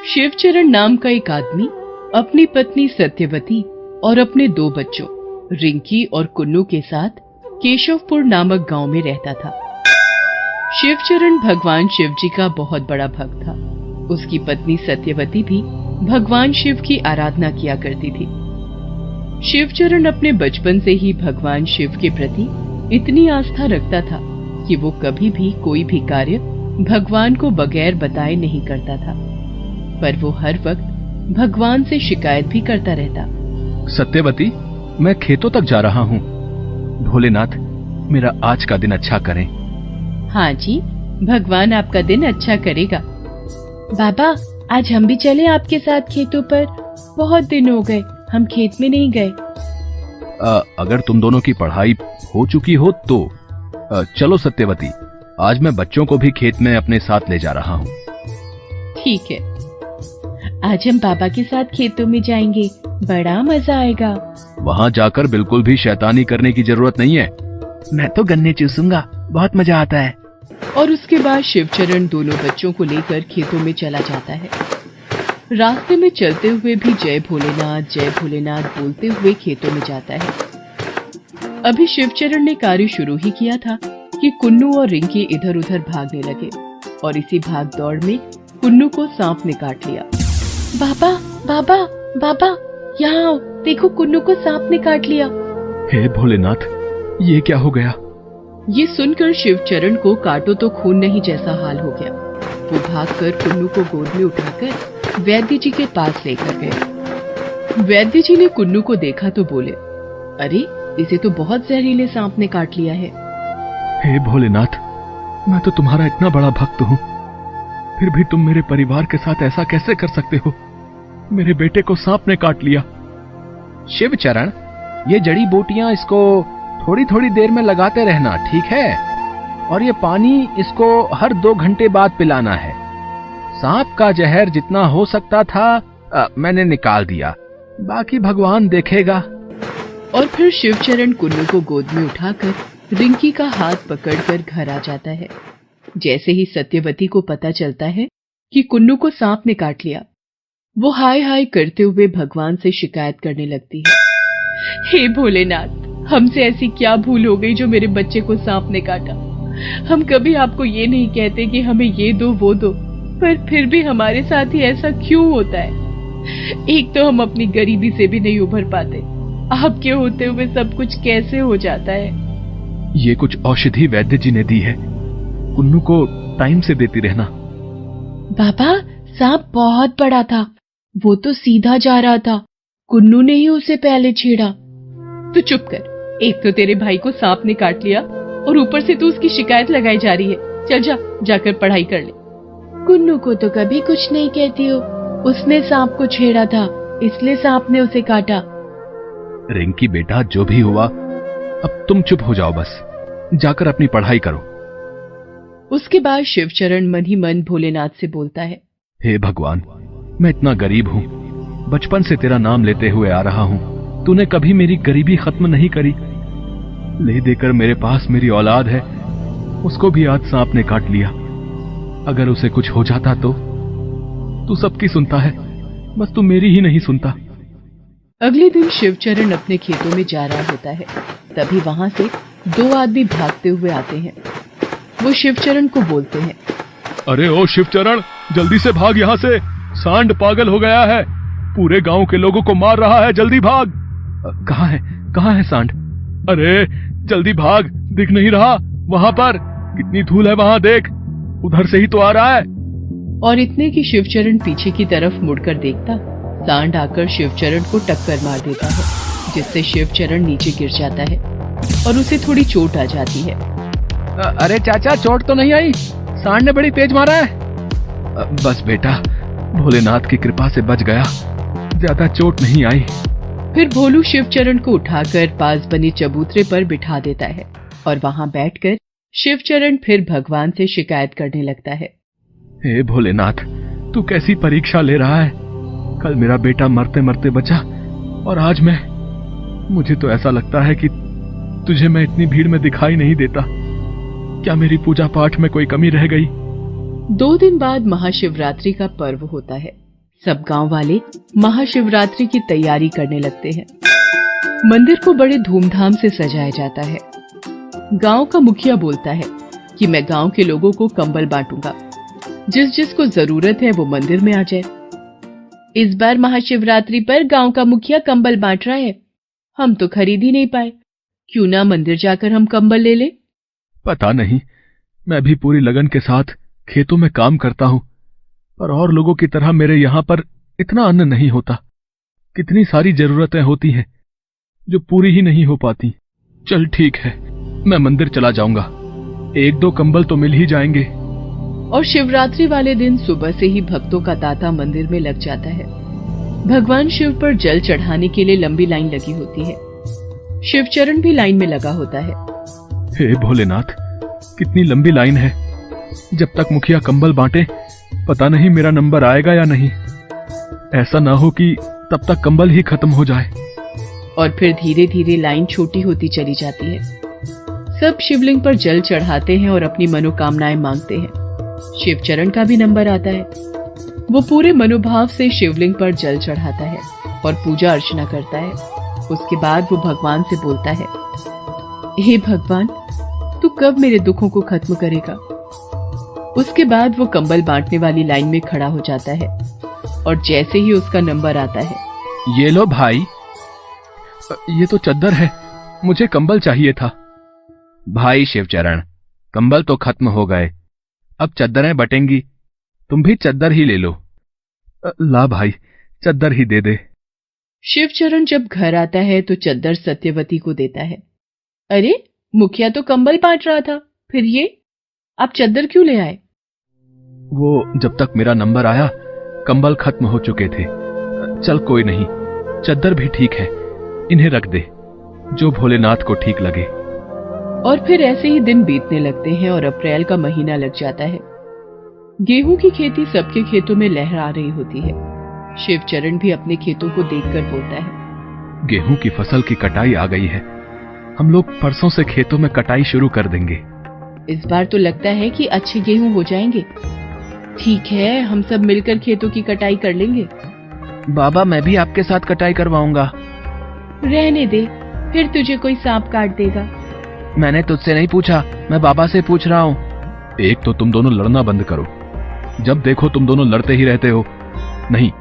शिवचरण नाम का एक आदमी अपनी पत्नी सत्यवती और अपने 2 बच्चों रिंकी और कुन्नू के साथ केशवपुर नामक गांव में रहता था। शिवचरण भगवान शिव जी का बहुत बड़ा भक्त था। उसकी पत्नी सत्यवती भी भगवान शिव की आराधना किया करती थी। शिवचरण अपने बचपन से ही भगवान शिव के प्रति इतनी आस्था रखता था कि वो कभी भी कोई भी कार्य भगवान को बगैर बताए नहीं करता था, पर वो हर वक्त भगवान से शिकायत भी करता रहता। सत्यवती, मैं खेतों तक जा रहा हूँ। भोलेनाथ मेरा आज का दिन अच्छा करें। हाँ जी, भगवान आपका दिन अच्छा करेगा। बाबा, आज हम भी चलें आपके साथ खेतों पर? बहुत दिन हो गए हम खेत में नहीं गए। अगर तुम दोनों की पढ़ाई हो चुकी हो तो चलो सत्यवती, आज मैं बच्चों को भी खेत में अपने साथ ले जा रहा हूँ। ठीक है, आज हम बाबा के साथ खेतों में जाएंगे, बड़ा मजा आएगा। वहाँ जाकर बिल्कुल भी शैतानी करने की जरूरत नहीं है। मैं तो गन्ने चूसूंगा, बहुत मजा आता है। और उसके बाद शिवचरण दोनों बच्चों को लेकर खेतों में चला जाता है। रास्ते में चलते हुए भी जय भोलेनाथ बोलते हुए खेतों में जाता है। अभी शिवचरण ने कार्य शुरू ही किया था कि कुन्नू और रिंकी इधर उधर भागने लगे और इसी भाग दौड़ में कुन्नू को सांप ने काट लिया। बाबा बाबा बाबा, यहाँ आओ, देखो कुन्नू को सांप ने काट लिया। हे भोलेनाथ, ये क्या हो गया? ये सुनकर शिवचरण को काटो तो खून नहीं जैसा हाल हो गया। वो भागकर कुन्नू को गोद में उठाकर वैद्य जी के पास लेकर गए। वैद्य जी ने कुन्नू को देखा तो बोले, अरे इसे तो बहुत जहरीले सांप ने काट लिया है। हे भोलेनाथ, मैं तो तुम्हारा इतना बड़ा भक्त हूँ, फिर भी तुम मेरे परिवार के साथ ऐसा कैसे कर सकते हो? मेरे बेटे को सांप ने काट लिया। शिवचरण, ये जड़ी बूटियां इसको थोड़ी थोड़ी देर में लगाते रहना, ठीक है? और ये पानी इसको हर 2 घंटे बाद पिलाना है। सांप का जहर जितना हो सकता था मैंने निकाल दिया, बाकी भगवान देखेगा। और फिर शिवचरण कुन्नू को गोद में उठाकर रिंकी का हाथ पकड़कर घर आ जाता है। जैसे ही सत्यवती को पता चलता है कि कुन्नू को सांप ने काट लिया, वो हाय हाय करते हुए भगवान से शिकायत करने लगती है। हे भोलेनाथ, हमसे ऐसी क्या भूल हो गई जो मेरे बच्चे को सांप ने काटा? हम कभी आपको ये नहीं कहते कि हमें ये दो वो दो, पर फिर भी हमारे साथ ही ऐसा क्यों होता है? एक तो हम अपनी गरीबी से भी नहीं उभर पाते, आपके होते हुए सब कुछ कैसे हो जाता है? ये कुछ औषधि वैद्य जी ने दी है, कुन्नू को टाइम से देती रहना। बाबा, सांप बहुत बड़ा था, वो तो सीधा जा रहा था, कुन्नू ने ही उसे पहले छेड़ा। तू चुप कर, एक तो तेरे भाई को सांप ने काट लिया और ऊपर से तू उसकी शिकायत लगाई जा रही है। चल जा, जाकर पढ़ाई कर ले। कुन्नू को तो कभी कुछ नहीं कहती हो, उसने सांप को छेड़ा था, इसलिए सांप ने उसे काटा। रिंकी बेटा, जो भी हुआ अब तुम चुप हो जाओ, बस जाकर अपनी पढ़ाई करो। उसके बाद शिवचरण मन ही मन भोलेनाथ से बोलता है, हे भगवान, मैं इतना गरीब हूँ, बचपन से तेरा नाम लेते हुए आ रहा हूँ, तूने कभी मेरी गरीबी खत्म नहीं करी। ले देकर मेरे पास मेरी औलाद है, उसको भी आज सांप ने काट लिया। अगर उसे कुछ हो जाता तो? तू सबकी सुनता है, बस तू मेरी ही नहीं सुनता। अगले दिन शिवचरण अपने खेतों में जा रहा होता है, तभी वहां से 2 आदमी भागते हुए आते हैं। वो शिवचरण को बोलते हैं, अरे ओ शिवचरण, जल्दी से भाग यहाँ से, सांड पागल हो गया है, पूरे गांव के लोगों को मार रहा है, जल्दी भाग। कहाँ है सांड? अरे जल्दी भाग, दिख नहीं रहा? वहां पर कितनी धूल है, वहां देख, उधर से ही तो आ रहा है। और इतने की शिवचरण पीछे की तरफ मुड़कर देखता, सांड आकर शिवचरण को टक्कर मार देता है, जिससे शिवचरण नीचे गिर जाता है और उसे थोड़ी चोट आ जाती है। अरे चाचा, चोट तो नहीं आई, सांड ने बड़ी तेज मारा है। बस बेटा, भोलेनाथ की कृपा से बच गया, ज्यादा चोट नहीं आई। फिर भोलू शिवचरण को उठाकर पास बने चबूतरे पर बिठा देता है और वहां बैठकर शिवचरण फिर भगवान से शिकायत करने लगता है। हे भोलेनाथ, तू कैसी परीक्षा ले रहा है? कल मेरा बेटा मरते मरते बचा और आज मुझे तो ऐसा लगता है कि तुझे मैं इतनी भीड़ में दिखाई नहीं देता। क्या मेरी पूजा पाठ में कोई कमी रह गई? 2 दिन बाद महाशिवरात्रि का पर्व होता है। सब गांव वाले महाशिवरात्रि की तैयारी करने लगते हैं। मंदिर को बड़े धूमधाम से सजाया जाता है। गांव का मुखिया बोलता है कि मैं गांव के लोगों को कंबल बांटूंगा, जिस जिसको जरूरत है वो मंदिर में आ जाए। इस बार महाशिवरात्रि पर गांव का मुखिया कंबल बांट रहा है, हम तो खरीद ही नहीं पाए, क्यों ना मंदिर जाकर हम कंबल ले ले। पता नहीं, मैं भी पूरी लगन के साथ खेतों में काम करता हूं, पर और लोगों की तरह मेरे यहां पर इतना अन्न नहीं होता। कितनी सारी जरूरतें होती हैं जो पूरी ही नहीं हो पाती। चल ठीक है, मैं मंदिर चला जाऊंगा, 1-2 कंबल तो मिल ही जाएंगे। और शिवरात्रि वाले दिन सुबह से ही भक्तों का तांता मंदिर में लग जाता है। भगवान शिव पर जल चढ़ाने के लिए लंबी लाइन लगी होती है। शिवचरण भी लाइन में लगा होता है। हे भोलेनाथ, कितनी लंबी लाइन है। जब तक मुखिया कंबल बांटे, पता नहीं मेरा नंबर आएगा या नहीं। ऐसा ना हो कि तब तक कंबल ही खत्म हो जाए। और फिर धीरे धीरे लाइन छोटी होती चली जाती है। सब शिवलिंग पर जल चढ़ाते हैं और अपनी मनोकामनाएं मांगते हैं। शिवचरण का भी नंबर आता है। वो पूरे मनोभाव से शिवलिंग पर जल चढ़ाता है और पूजा अर्चना करता है। उसके बाद वो भगवान से बोलता है, हे भगवान, तू कब मेरे दुखों को खत्म करेगा। उसके बाद वो कंबल बांटने वाली लाइन में खड़ा हो जाता है और जैसे ही उसका नंबर आता है, ये लो भाई, ये तो चद्दर है, मुझे कंबल चाहिए था। भाई शिवचरण, कंबल तो खत्म हो गए, अब चद्दरें बटेंगी, तुम भी चद्दर ही ले लो। ला भाई, चद्दर ही दे दे। शिवचरण जब घर आता है तो चद्दर सत्यवती को देता है। अरे, मुखिया तो कंबल बांट रहा था, फिर ये आप चद्दर क्यों ले आए। वो जब तक मेरा नंबर आया कंबल खत्म हो चुके थे। चल कोई नहीं, चद्दर भी ठीक है, इन्हें रख दे, जो भोलेनाथ को ठीक लगे। और फिर ऐसे ही दिन बीतने लगते हैं और अप्रैल का महीना लग जाता है। गेहूं की खेती सबके खेतों में लहरा रही होती है। शिवचरण भी अपने खेतों को देखकर बोलता है, गेहूं की फसल की कटाई आ गई है, हम लोग परसों से खेतों में कटाई शुरू कर देंगे। इस बार तो लगता है कि अच्छे गेहूं हो जाएंगे। ठीक है, हम सब मिलकर खेतों की कटाई कर लेंगे। बाबा, मैं भी आपके साथ कटाई करवाऊंगा। रहने दे, फिर तुझे कोई सांप काट देगा। मैंने तुझसे नहीं पूछा, मैं बाबा से पूछ रहा हूँ। एक तो तुम दोनों लड़ना बंद करो, जब देखो तुम दोनों लड़ते ही रहते हो। नहीं,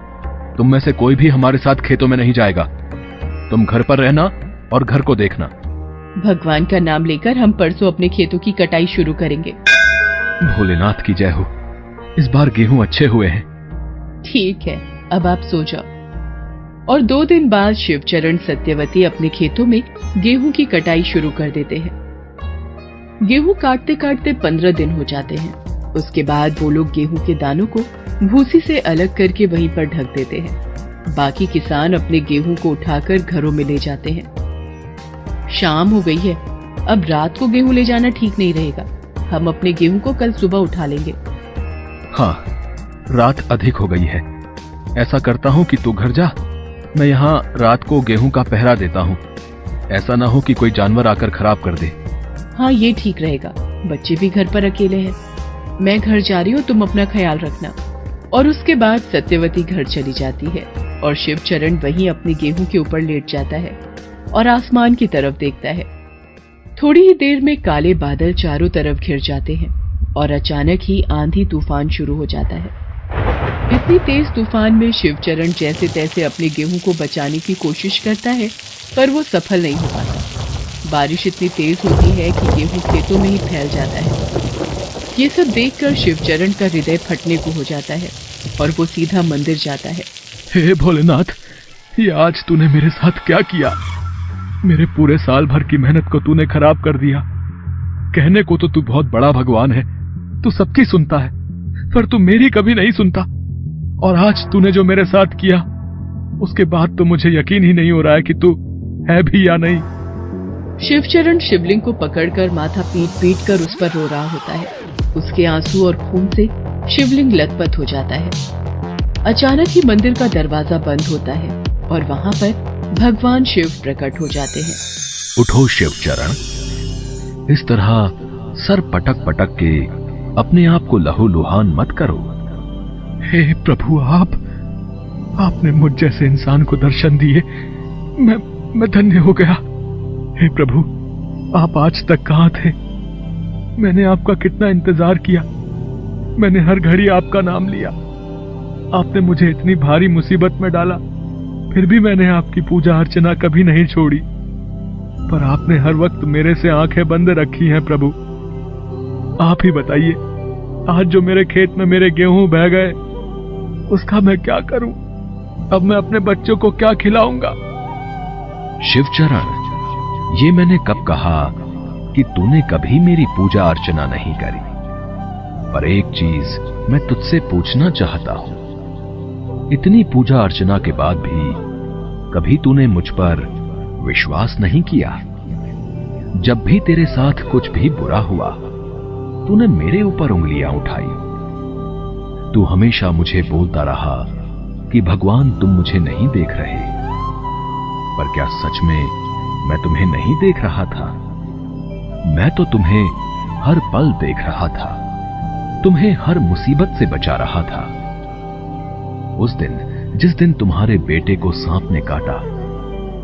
तुम में से कोई भी हमारे साथ खेतों में नहीं जाएगा। तुम घर पर रहना और घर को देखना। भगवान का नाम लेकर हम परसों अपने खेतों की कटाई शुरू करेंगे। भोलेनाथ की जय हो, इस बार गेहूं अच्छे हुए हैं। ठीक है, अब आप सो जाओ। और 2 दिन बाद शिवचरण सत्यवती अपने खेतों में गेहूं की कटाई शुरू कर देते हैं। गेहूं काटते काटते 15 दिन हो जाते हैं। उसके बाद वो लोग गेहूं के दानों को भूसी से अलग करके वहीं पर ढक देते हैं। बाकी किसान अपने गेहूं को उठाकर घरों में ले जाते हैं। शाम हो गई है, अब रात को गेहूं ले जाना ठीक नहीं रहेगा। हम अपने गेहूं को कल सुबह उठा लेंगे। हाँ, रात अधिक हो गई है। ऐसा करता हूँ कि तू घर जा, मैं यहाँ रात को गेहूं का पहरा देता हूँ। ऐसा ना हो कि कोई जानवर आकर खराब कर दे। हाँ, ये ठीक रहेगा, बच्चे भी घर पर अकेले हैं। मैं घर जा रही हूँ, तुम अपना ख्याल रखना। और उसके बाद सत्यवती घर चली जाती है और शिवचरण वहीं अपने गेहूं के ऊपर लेट जाता है और आसमान की तरफ देखता है। थोड़ी ही देर में काले बादल चारों तरफ घिर जाते हैं और अचानक ही आंधी तूफान शुरू हो जाता है। इतनी तेज तूफान में शिवचरण जैसे तैसे अपने गेहूं को बचाने की कोशिश करता है, पर वो सफल नहीं हो पाता। बारिश इतनी तेज होती है कि गेहूं खेतों में ही फैल जाता है। ये सब देखकर शिवचरण का हृदय फटने को हो जाता है और वो सीधा मंदिर जाता है। हे भोलेनाथ, ये आज तूने मेरे साथ क्या किया। मेरे पूरे साल भर की मेहनत को तूने खराब कर दिया। कहने को तो तू बहुत बड़ा भगवान है, तू सबकी सुनता है, पर तू मेरी कभी नहीं सुनता। और आज तूने जो मेरे साथ किया, उसके बाद तो मुझे यकीन ही नहीं हो रहा है कि तू है भी या नहीं। शिवचरण शिवलिंग को पकड़कर माथा पीट पीट कर उस पर रो रहा होता है। उसके आंसू और खून से शिवलिंग लथपथ हो जाता है। अचानक ही मंदिर का दरवाजा बंद होता है और वहां पर भगवान शिव प्रकट हो जाते हैं। उठो शिवचरण, इस तरह सर पटक पटक के अपने आप को लहूलुहान मत करो। हे प्रभु, आपने मुझ जैसे इंसान को दर्शन दिए। मैं धन्य हो गया। हे प्रभु, आप आज तक कहां थे? मैंने आपका कितना इंतजार किया। मैंने हर घड़ी आपका नाम लिया। आपने मुझे इतनी भारी मुसीबत में डाला, फिर भी मैंने आपकी पूजा अर्चना कभी नहीं छोड़ी। पर आपने हर वक्त मेरे से आंखें बंद रखी हैं प्रभु। आप ही बताइए, आज जो मेरे खेत में मेरे गेहूं बह गए, उसका मैं क्या करूं? अब मैं अपने बच्चों को क्या खिलाऊंगा? शिवचरण, ये मैंने कब कहा कि तूने कभी मेरी पूजा अर्चना नहीं करी? पर एक चीज मैं तुझसे पूछना चाहता हूं। इतनी पूजा अर्चना के बाद भी कभी तूने मुझ पर विश्वास नहीं किया? जब भी तेरे साथ कुछ भी बुरा हुआ, तूने मेरे ऊपर उंगलियां उठाई। तू हमेशा मुझे बोलता रहा कि भगवान तुम मुझे नहीं देख रहे। पर क्या सच में मैं तुम्हें नहीं देख रहा था? मैं तो तुम्हें हर पल देख रहा था, तुम्हें हर मुसीबत से बचा रहा था। उस दिन, जिस दिन तुम्हारे बेटे को सांप ने काटा,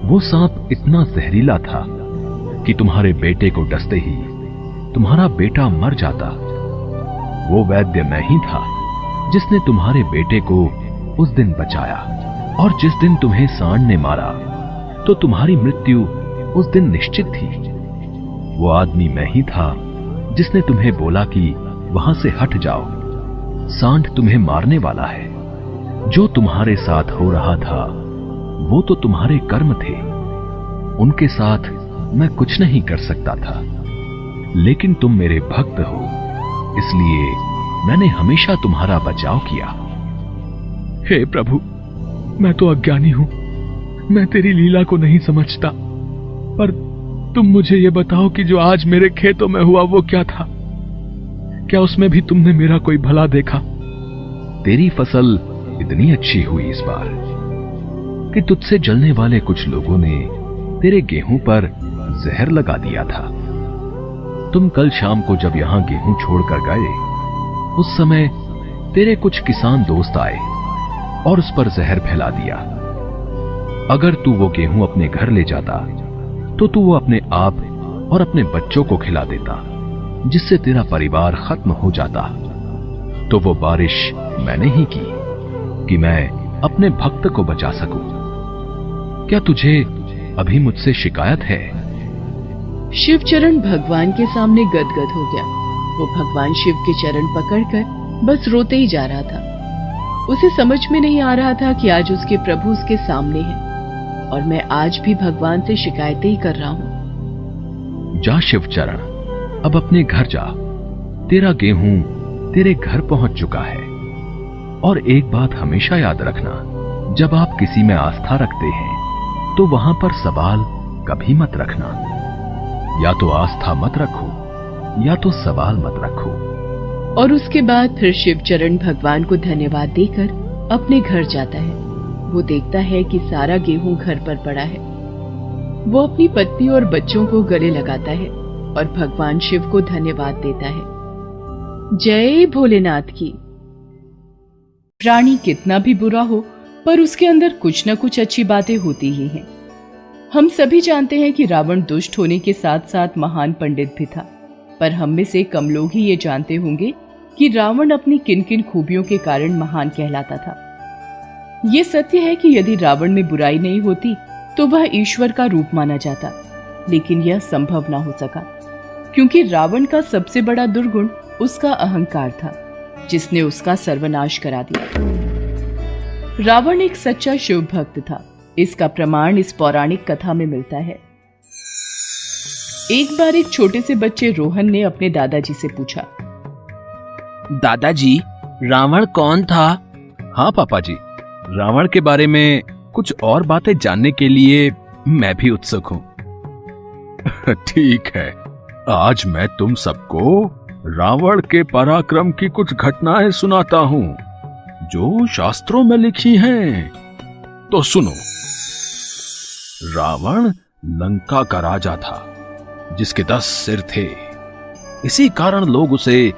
वो सांप इतना जहरीला था कि तुम्हारे बेटे को डसते ही तुम्हारा बेटा मर जाता। वो वैद्य मैं ही था जिसने तुम्हारे बेटे को उस दिन बचाया। और जिस दिन तुम्हें सांड ने मारा, तो तुम्हारी मृत्यु उस दिन निश्चित थी। वो आदमी मैं ही था जिसने तुम्हें बोला कि वहां से हट जाओ, सांड तुम्हें मारने वाला है। जो तुम्हारे साथ हो रहा था, वो तो तुम्हारे कर्म थे, उनके साथ मैं कुछ नहीं कर सकता था। लेकिन तुम मेरे भक्त हो, इसलिए मैंने हमेशा तुम्हारा बचाव किया। हे प्रभु, मैं तो अज्ञानी हूं, मैं तेरी लीला को नहीं समझता। पर तुम मुझे ये बताओ कि जो आज मेरे खेतों में हुआ वो क्या था? क्या उसमें भी तुमने मेरा कोई भला देखा? तेरी फसल इतनी अच्छी हुई इस बार कि तुझसे जलने वाले कुछ लोगों ने तेरे गेहूं पर जहर लगा दिया था। तुम कल शाम को जब यहां गेहूं छोड़कर गए, उस समय तेरे कुछ किसान दोस्त आए और उस पर जहर फैला दिया। अगर तू वो गेहूं अपने घर ले जाता, तो तू वो अपने आप और अपने बच्चों को खिला देता, जिससे तेरा परिवार खत्म हो जाता। तो वो बारिश मैंने ही की कि मैं अपने भक्त को बचा सकूं। क्या तुझे अभी मुझसे शिकायत है? शिवचरण भगवान के सामने गदगद हो गया। वो भगवान शिव के चरण पकड़कर बस रोते ही जा रहा था। उसे समझ में नहीं आ रहा था कि आज उसके प्रभु उसके सामने हैं और मैं आज भी भगवान से शिकायतें ही कर रहा हूं। जा शिवचरण, अब अपने घर जा। तेरा गेहूं तेरे घर पहुंच चुका है। और एक बात हमेशा याद रखना, जब आप किसी में आस्था रखते हैं तो वहां पर सवाल कभी मत रखना। या तो आस्था मत रखो या तो सवाल मत रखो। और उसके बाद फिर शिवचरण भगवान को धन्यवाद देकर अपने घर जाता है। वो देखता है कि सारा गेहूं घर पर पड़ा है। वो अपनी पत्नी और बच्चों को गले लगाता है और भगवान शिव को धन्यवाद देता है। जय भोलेनाथ की। प्राणी कितना भी बुरा हो, पर उसके अंदर कुछ न कुछ अच्छी बातें होती ही हैं। हम सभी जानते हैं कि रावण दुष्ट होने के साथ साथ महान पंडित भी था, पर हम में से कम लोग ही ये जानते होंगे कि रावण अपनी किन किन खूबियों के कारण महान कहलाता था। ये सत्य है कि यदि रावण में बुराई नहीं होती तो वह ईश्वर का रूप माना जाता, लेकिन यह संभव ना हो सका, क्योंकि रावण का सबसे बड़ा दुर्गुण उसका अहंकार था, जिसने उसका सर्वनाश करा दिया। रावण एक सच्चा शिव भक्त था। इसका प्रमाण इस पौराणिक कथा में मिलता है। एक बार एक छोटे से बच्चे रोहन ने अपने दादाजी से पूछा, दादाजी, रावण कौन था? हाँ पापा जी, रावण के बारे में कुछ और बातें जानने के लिए मैं भी उत्सुक हूँ। ठीक है, आज मैं तुम सबको रावण के पराक्रम की कुछ घटनाएं सुनाता हूँ जो शास्त्रों में लिखी हैं। तो सुनो। रावण लंका का राजा था, जिसके 10 सिर थे। इसी कारण लोग उसे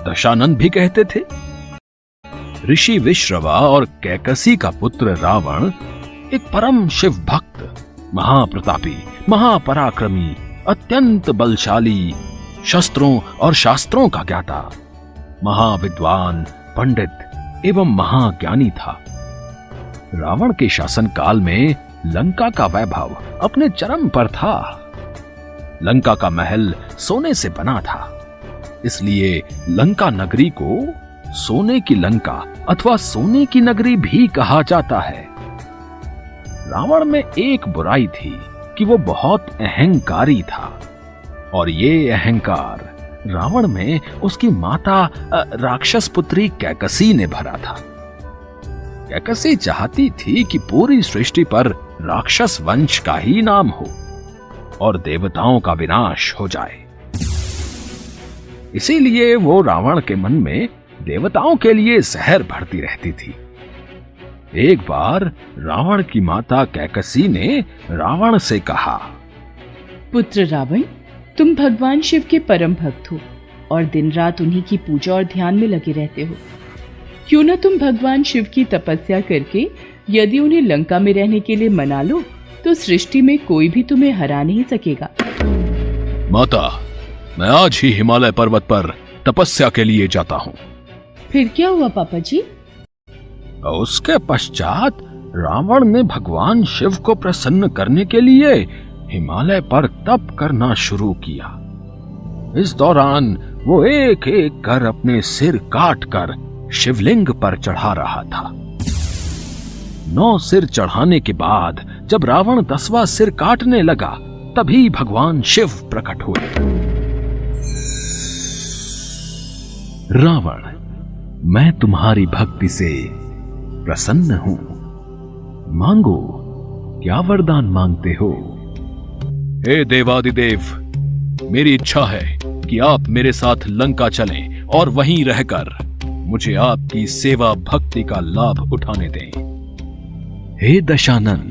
दशानन भी कहते थे। ऋषि विश्रवा और कैकसी का पुत्र रावण एक परम शिव भक्त, महाप्रतापी, महापराक्रमी, अत्यंत बलशाली, शस्त्रों और शास्त्रों का ज्ञाता, महाविद्वान, पंडित एवं महाज्ञानी था। रावण के शासन काल में लंका का वैभव अपने चरम पर था। लंका का महल सोने से बना था, इसलिए लंका नगरी को सोने की लंका अथवा सोने की नगरी भी कहा जाता है। रावण में एक बुराई थी कि वो बहुत अहंकारी था, और ये अहंकार रावण में उसकी माता राक्षस पुत्री कैकसी ने भरा था। कैकसी चाहती थी कि पूरी सृष्टि पर राक्षस वंश का ही नाम हो और देवताओं का विनाश हो जाए। इसीलिए वो रावण के मन में देवताओं के लिए जहर भरती रहती थी। एक बार रावण की माता कैकसी ने रावण से कहा, पुत्र रावण, तुम भगवान शिव के परम भक्त हो और दिन रात उन्हीं की पूजा और ध्यान में लगे रहते हो। क्यों न तुम भगवान शिव की तपस्या करके यदि उन्हें लंका में रहने के लिए मना लो तो सृष्टि में कोई भी तुम्हें हरा नहीं सकेगा। माता, मैं आज ही हिमालय पर्वत पर तपस्या के लिए जाता हूँ। फिर क्या हुआ पापा जी? उसके पश्चात रावण ने भगवान शिव को प्रसन्न करने के लिए हिमालय पर तप करना शुरू किया। इस दौरान वो एक एक कर अपने सिर काट कर शिवलिंग पर चढ़ा रहा था। 9 सिर चढ़ाने के बाद जब रावण 10वां सिर काटने लगा, तभी भगवान शिव प्रकट हुए। रावण, मैं तुम्हारी भक्ति से प्रसन्न हूं। मांगो, क्या वरदान मांगते हो? हे देवादिदेव, मेरी इच्छा है कि आप मेरे साथ लंका चलें और वहीं रहकर मुझे आपकी सेवा भक्ति का लाभ उठाने दें। हे दशानन,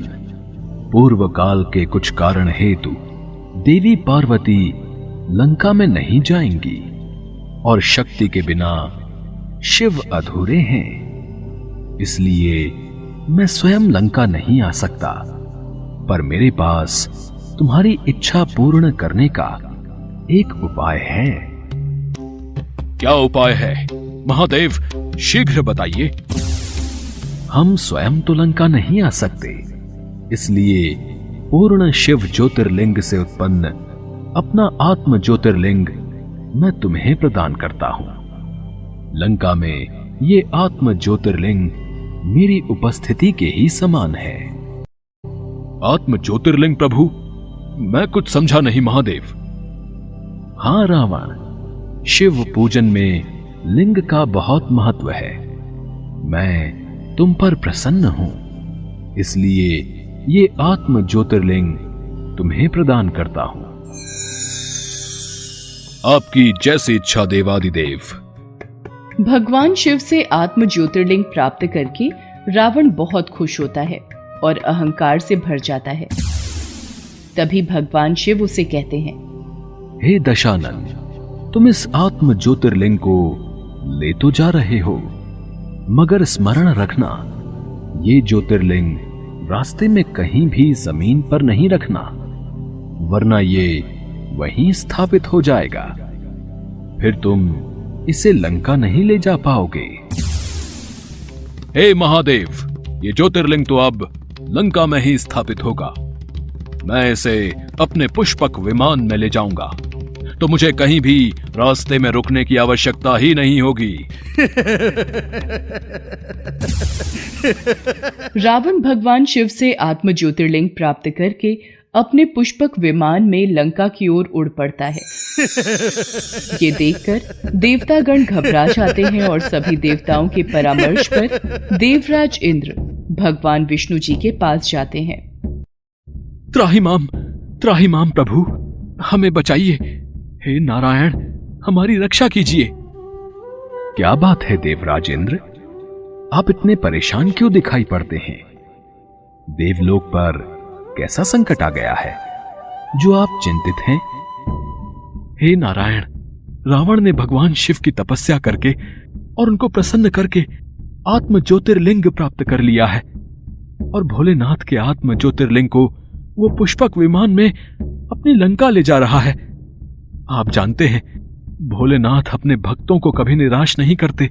पूर्व काल के कुछ कारण हेतु देवी पार्वती लंका में नहीं जाएंगी और शक्ति के बिना शिव अधूरे हैं। इसलिए मैं स्वयं लंका नहीं आ सकता, पर मेरे पास तुम्हारी इच्छा पूर्ण करने का एक उपाय है। क्या उपाय है महादेव? शीघ्र बताइए। हम स्वयं तो लंका नहीं आ सकते, इसलिए पूर्ण शिव ज्योतिर्लिंग से उत्पन्न अपना आत्म ज्योतिर्लिंग मैं तुम्हें प्रदान करता हूं। लंका में ये आत्म ज्योतिर्लिंग मेरी उपस्थिति के ही समान है। आत्म ज्योतिर्लिंग प्रभु, मैं कुछ समझा नहीं महादेव। हां रावण, शिव पूजन में लिंग का बहुत महत्व है। मैं तुम पर प्रसन्न हूं, इसलिए ये आत्म ज्योतिर्लिंग तुम्हें प्रदान करता हूं। आपकी जैसी इच्छा देवादिदेव। भगवान शिव से आत्म ज्योतिर्लिंग प्राप्त करके रावण बहुत खुश होता है और अहंकार से भर जाता है। तभी भगवान शिव उसे कहते हैं, हे दशानन, तुम इस आत्म ज्योतिर्लिंग को ले तो जा रहे हो, मगर स्मरण रखना, ये ज्योतिर्लिंग रास्ते में कहीं भी जमीन पर नहीं रखना, वरना ये वहीं स्थापित हो जाएगा। फिर तुम इसे लंका नहीं ले जा पाओगे। हे महादेव, ये ज्योतिर्लिंग तो अब लंका में ही स्थापित होगा। मैं इसे अपने पुष्पक विमान में ले जाऊंगा, तो मुझे कहीं भी रास्ते में रुकने की आवश्यकता ही नहीं होगी। रावण भगवान शिव से आत्म ज्योतिर्लिंग प्राप्त करके अपने पुष्पक विमान में लंका की ओर उड़ पड़ता है। ये देखकर देवतागण घबरा जाते हैं और सभी देवताओं के परामर्श पर देवराज इंद्र भगवान विष्णु जी के पास जाते हैं। त्राहिमाम प्रभु, हमें बचाइए। हे नारायण, हमारी रक्षा कीजिए। क्या बात है देवराज इंद्र, आप इतने परेशान क्यों दिखाई पड़ते हैं? देवलोक पर कैसा संकट आ गया है जो आप चिंतित हैं? हे नारायण, रावण ने भगवान शिव की तपस्या करके और उनको प्रसन्न करके आत्म ज्योतिर्लिंग प्राप्त कर लिया है और भोलेनाथ के आत्म ज्योतिर्लिंग को वो पुष्पक विमान में अपनी लंका ले जा रहा है। आप जानते हैं, भोलेनाथ अपने भक्तों को कभी निराश नहीं करते।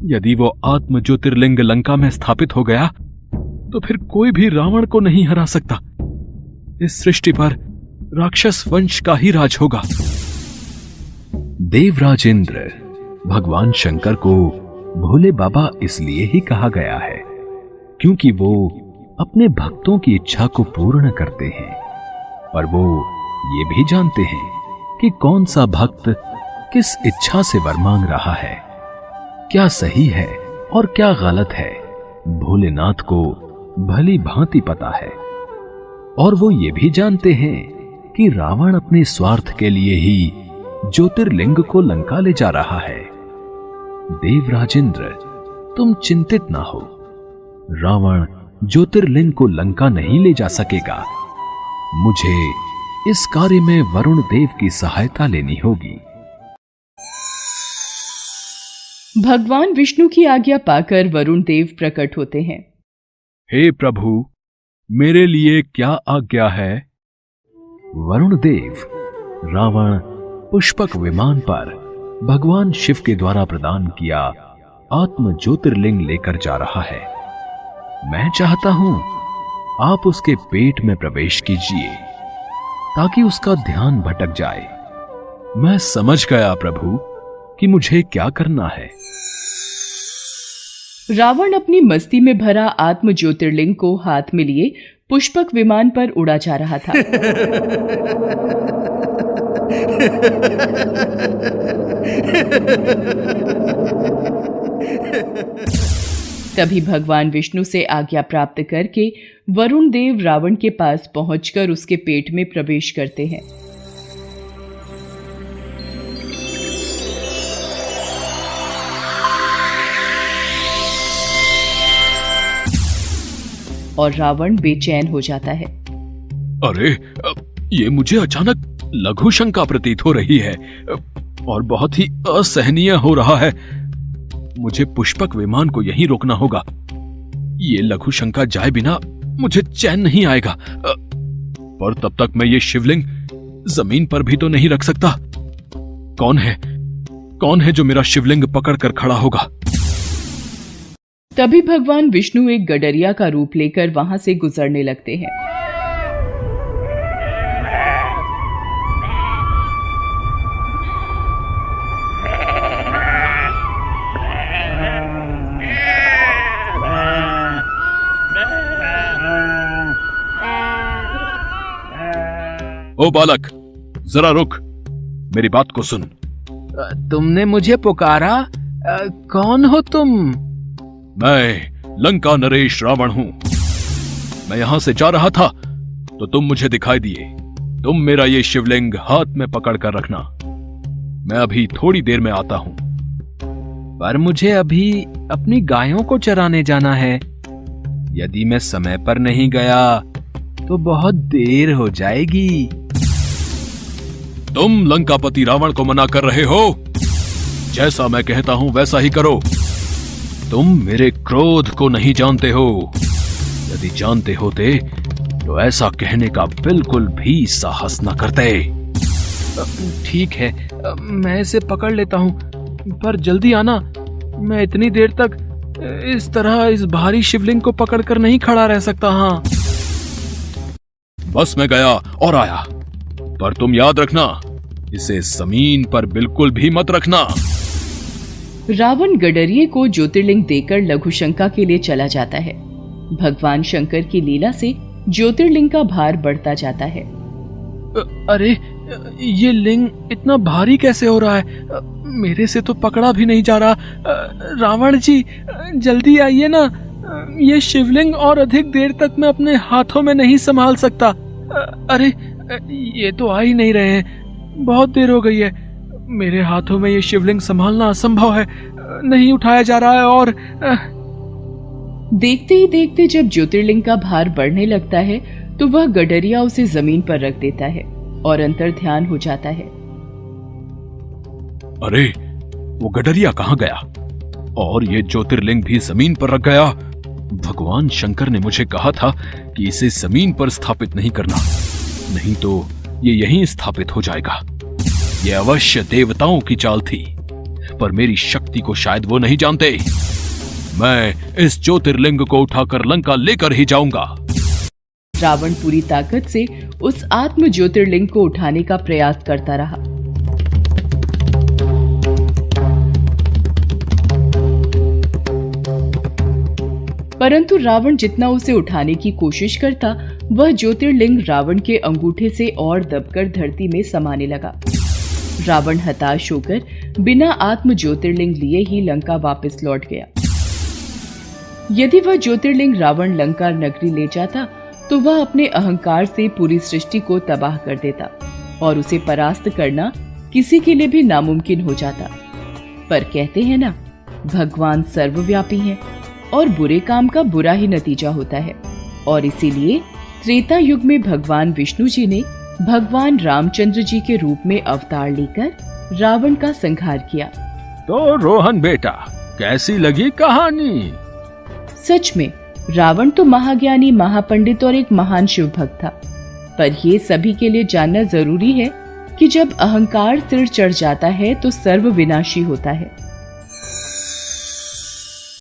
यदि वो आत्म ज्योतिर्लिंग लंका में स्थापित हो गया तो फिर कोई भी रावण को नहीं हरा सकता। इस सृष्टि पर राक्षस वंश का ही राज होगा। देवराज इंद्र भगवान शंकर को भोले बाबा इसलिए ही कहा गया है क्योंकि वो अपने भक्तों की इच्छा को पूर्ण करते हैं, और वो ये भी जानते हैं कि कौन सा भक्त किस इच्छा से वर मांग रहा है, क्या सही है और क्या गलत है। भोलेनाथ को भली भांति पता है, और वो ये भी जानते हैं कि रावण अपने स्वार्थ के लिए ही ज्योतिर्लिंग को लंका ले जा रहा है। देवराज इंद्र, तुम चिंतित ना हो, रावण ज्योतिर्लिंग को लंका नहीं ले जा सकेगा। मुझे इस कार्य में वरुण देव की सहायता लेनी होगी। भगवान विष्णु की आज्ञा पाकर वरुण देव प्रकट होते हैं। हे प्रभु, मेरे लिए क्या आज्ञा है? वरुण देव, रावण पुष्पक विमान पर भगवान शिव के द्वारा प्रदान किया आत्म ज्योतिर्लिंग लेकर जा रहा है। मैं चाहता हूं आप उसके पेट में प्रवेश कीजिए ताकि उसका ध्यान भटक जाए। मैं समझ गया प्रभु कि मुझे क्या करना है। रावण अपनी मस्ती में भरा आत्म ज्योतिर्लिंग को हाथ में लिए पुष्पक विमान पर उड़ा जा रहा था। तभी भगवान विष्णु से आज्ञा प्राप्त करके वरुण देव रावण के पास पहुंचकर उसके पेट में प्रवेश करते हैं। और रावण बेचैन हो जाता है। अरे, ये मुझे अचानक लघु शंका प्रतीत हो रही है और बहुत ही असहनीय हो रहा है। मुझे पुष्पक विमान को यहीं रोकना होगा। ये लघु शंका जाए बिना मुझे चैन नहीं आएगा। पर तब तक मैं ये शिवलिंग जमीन पर भी तो नहीं रख सकता। कौन है जो मेरा शिवलिंग पकड़कर खड़ा होगा? तभी भगवान विष्णु एक गडरिया का रूप लेकर वहां से गुजरने लगते हैं। ओ बालक, जरा रुक, मेरी बात को सुन। तुमने मुझे पुकारा? कौन हो तुम? मैं लंका नरेश रावण हूं। मैं यहां से जा रहा था तो तुम मुझे दिखाई दिए। तुम मेरा ये शिवलिंग हाथ में पकड़ कर रखना। मैं अभी थोड़ी देर में आता हूं। पर मुझे अभी अपनी गायों को चराने जाना है। यदि मैं समय पर नहीं गया तो बहुत देर हो जाएगी। तुम लंकापति रावण को मना कर रहे हो? जैसा मैं कहता हूं वैसा ही करो। तुम मेरे क्रोध को नहीं जानते हो। यदि जानते होते तो ऐसा कहने का बिल्कुल भी साहस न करते। ठीक है, मैं इसे पकड़ लेता हूं, पर जल्दी आना। मैं इतनी देर तक इस तरह इस भारी शिवलिंग को पकड़कर नहीं खड़ा रह सकता। हाँ, बस मैं गया और आया, पर तुम याद रखना, इसे जमीन पर बिल्कुल भी मत रखना। रावण गडरिये को ज्योतिर्लिंग देकर लघु शंका के लिए चला जाता है। भगवान शंकर की लीला से ज्योतिर्लिंग का भार बढ़ता जाता है। अरे, ये लिंग इतना भारी कैसे हो रहा है? मेरे से तो पकड़ा भी नहीं जा रहा। रावण जी, जल्दी आइए ना। ये शिवलिंग और अधिक देर तक मैं अपने हाथों में नहीं संभाल सकता। अरे, ये तो आ ही नहीं रहे हैं। बहुत देर हो गई है। मेरे हाथों में ये शिवलिंग संभालना असंभव है। नहीं उठाया जा रहा है। और देखते ही देखते जब ज्योतिर्लिंग का भार बढ़ने लगता है तो वह गडरिया उसे जमीन पर रख देता है और अंतर ध्यान हो जाता है। अरे, वो गडरिया कहाँ गया? और ये ज्योतिर्लिंग भी जमीन पर रख गया। भगवान शंकर ने मुझे कहा था कि इसे जमीन पर स्थापित नहीं करना, नहीं तो ये यहीं स्थापित हो जाएगा। ये अवश्य देवताओं की चाल थी, पर मेरी शक्ति को शायद वो नहीं जानते। मैं इस ज्योतिर्लिंग को उठाकर लंका लेकर ही जाऊंगा। रावण पूरी ताकत से उस आत्म ज्योतिर्लिंग को उठाने का प्रयास करता रहा। परंतु रावण जितना उसे उठाने की कोशिश करता, वह ज्योतिर्लिंग रावण के अंगूठे से और दबकर धरती में समाने लगा। रावण हताश होकर बिना आत्म ज्योतिर्लिंग लिए ही लंका वापस लौट गया। यदि वह ज्योतिर्लिंग रावण लंका नगरी ले जाता तो वह अपने अहंकार से पूरी सृष्टि को तबाह कर देता और उसे परास्त करना किसी के लिए भी नामुमकिन हो जाता। पर कहते हैं ना, भगवान सर्वव्यापी हैं और बुरे काम का बुरा ही नतीजा होता है। और इसीलिए त्रेता युग में भगवान विष्णु जी ने भगवान रामचंद्र जी के रूप में अवतार लेकर रावण का संहार किया। तो रोहन बेटा, कैसी लगी कहानी? सच में रावण तो महाज्ञानी, महापंडित और एक महान शिव भक्त था। पर ये सभी के लिए जानना जरूरी है कि जब अहंकार सिर चढ़ जाता है तो सर्व विनाशी होता है।